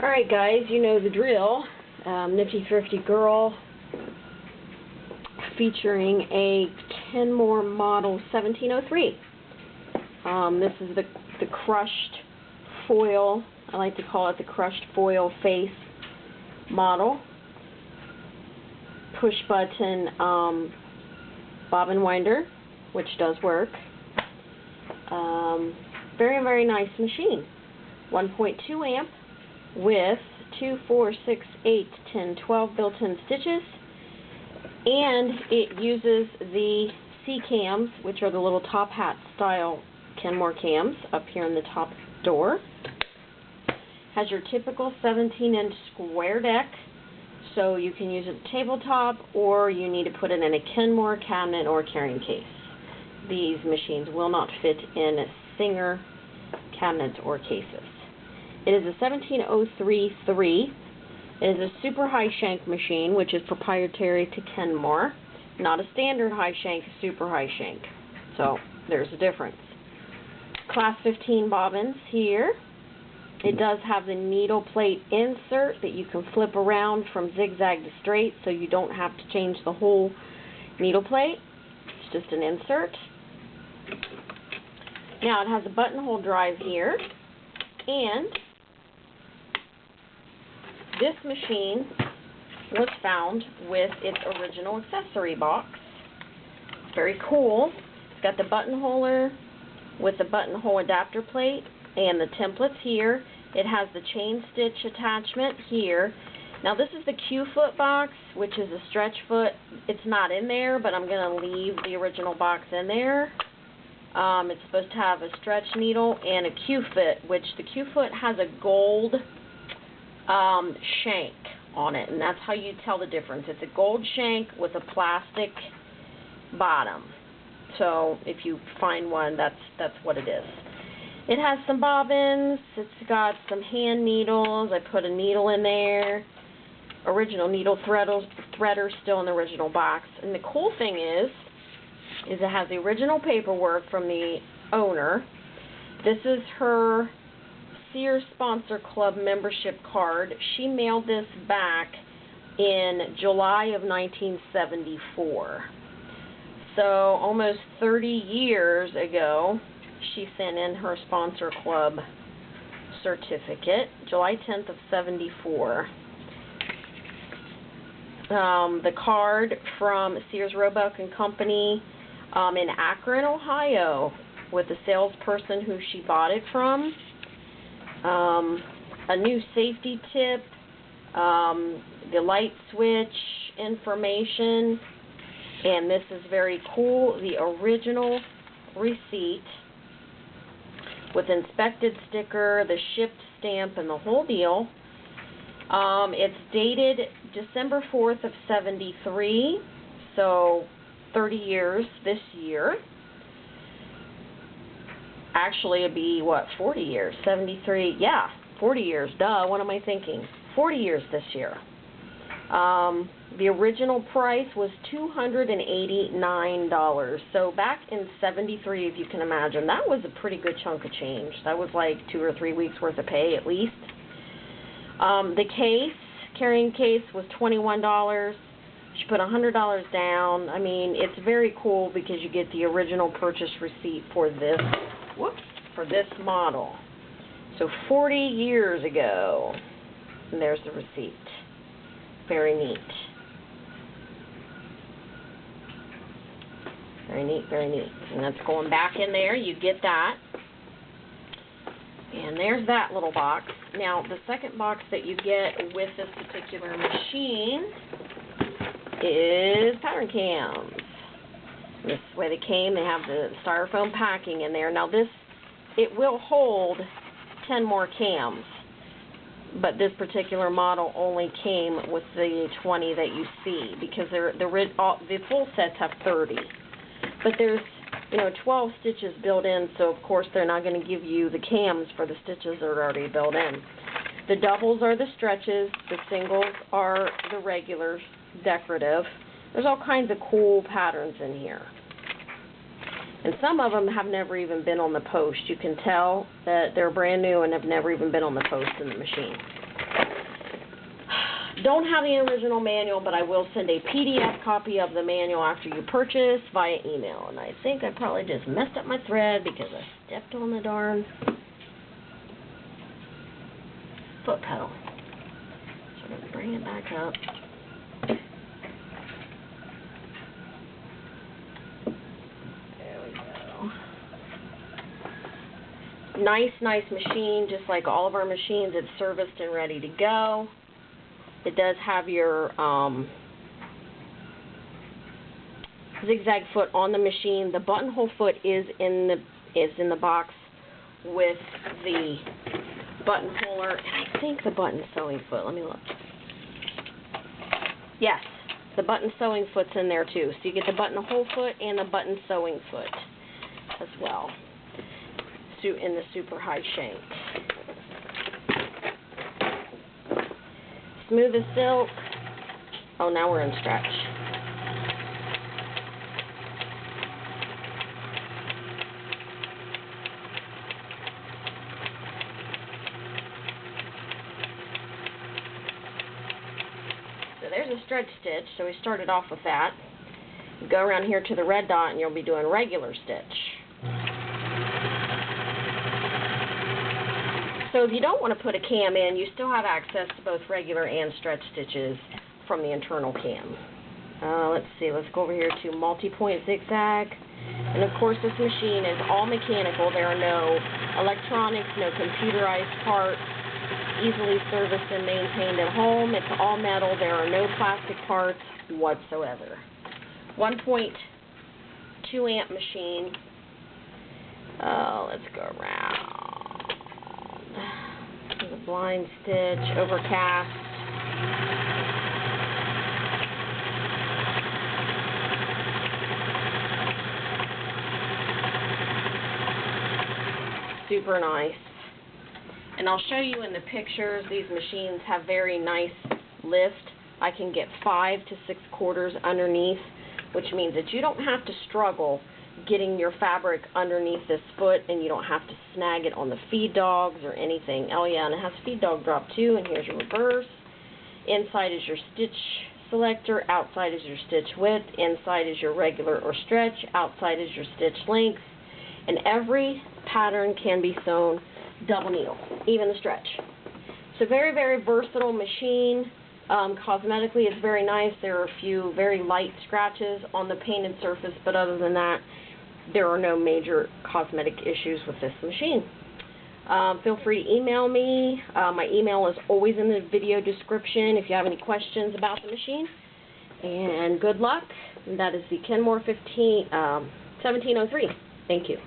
Alright guys, you know the drill. Nifty Thrifty Girl featuring a Kenmore model 1703. This is the crushed foil, I like to call it the crushed foil face model. Push button bobbin winder, which does work. Very, very nice machine. 1.2 amp with 2, 4, 6, 8, 10, 12 built-in stitches, and it uses the C cams, which are the little top hat style Kenmore cams up here in the top door. Has your typical 17-inch square deck, so you can use it tabletop, or you need to put it in a Kenmore cabinet or carrying case. These machines will not fit in Singer cabinets or cases. It is a 17033. It is a super high shank machine, which is proprietary to Kenmore. Not a standard high shank, super high shank. So there's a difference. Class 15 bobbins here. It does have the needle plate insert that you can flip around from zigzag to straight, so you don't have to change the whole needle plate. It's just an insert. Now it has a buttonhole drive here, and this machine was found with its original accessory box. It's very cool. It's got the buttonholer with the buttonhole adapter plate and the templates here. It has the chain stitch attachment here. Now this is the Q-foot box, which is a stretch foot. It's not in there, but I'm going to leave the original box in there. It's supposed to have a stretch needle and a Q-foot, which the Q-foot has a gold shank on it, and that's how you tell the difference. It's a gold shank with a plastic bottom. So if you find one, that's what it is. It has some bobbins. It's got some hand needles. I put a needle in there. Original needle threader still in the original box. And the cool thing is it has the original paperwork from the owner. This is her Sears Sponsor Club membership card. She mailed this back in July of 1974. So almost 30 years ago, she sent in her Sponsor Club certificate, July 10th of 74. The card from Sears Roebuck and Company in Akron, Ohio, with the salesperson who she bought it from. A new safety tip, the light switch information, and this is very cool, the original receipt with inspected sticker, the shipped stamp, and the whole deal. It's dated December 4th of 73, so 30 years this year. Actually, it'd be, what, 40 years? 73, yeah, 40 years, duh, what am I thinking? 40 years this year. The original price was $289. So back in 73, if you can imagine, that was a pretty good chunk of change. That was like 2 or 3 weeks worth of pay at least. The case, carrying case, was $21. She put $100 down. I mean, it's very cool because you get the original purchase receipt for this, for this model. So 40 years ago, and there's the receipt. Very neat. Very neat, very neat. And that's going back in there. You get that. And there's that little box. Now, the second box that you get with this particular machine is pattern cams. This way they came. They have the styrofoam packing in there. Now this, it will hold 10 more cams, but this particular model only came with the 20 that you see, because the full sets have 30. But there's, 12 stitches built in, so of course they're not going to give you the cams for the stitches that are already built in. The doubles are the stretches, the singles are the regular decorative. There's all kinds of cool patterns in here. And some of them have never even been on the post. You can tell that they're brand new and have never even been on the post in the machine. Don't have the original manual, but I will send a PDF copy of the manual after you purchase via email. And I think I probably just messed up my thread because I stepped on the darn foot pedal. So I'm going to bring it back up. There we go. Nice machine, just like all of our machines. It's serviced and ready to go. It does have your zigzag foot on the machine. The buttonhole foot is in the box with the button puller, and I think the button sewing foot. Let me look. Yes, the button sewing foot's in there too. So you get the buttonhole foot and the button sewing foot as well. In the super high shank. Smooth as silk. Oh, now we're in stretch. So there's a stretch stitch. So we started off with that. You go around here to the red dot and you'll be doing regular stitch. So if you don't want to put a cam in, you still have access to both regular and stretch stitches from the internal cam. Let's see, let's go over here to multi-point zigzag. And of course this machine is all mechanical. There are no electronics, no computerized parts, easily serviced and maintained at home. It's all metal. There are no plastic parts whatsoever. 1.2 amp machine. Let's go around. The blind stitch, overcast. Super nice. And I'll show you in the pictures, these machines have very nice lift. I can get 5 to 6 quarters underneath, which means that you don't have to struggle getting your fabric underneath this foot, and you don't have to snag it on the feed dogs or anything. Oh yeah, and it has feed dog drop too, and here's your reverse. Inside is your stitch selector, outside is your stitch width, inside is your regular or stretch, outside is your stitch length, and every pattern can be sewn double needle, even the stretch. So very, very versatile machine. Cosmetically, it's very nice. There are a few very light scratches on the painted surface, but other than that, there are no major cosmetic issues with this machine. Feel free to email me. My email is always in the video description if you have any questions about the machine. And good luck. That is the Kenmore 1703. Thank you.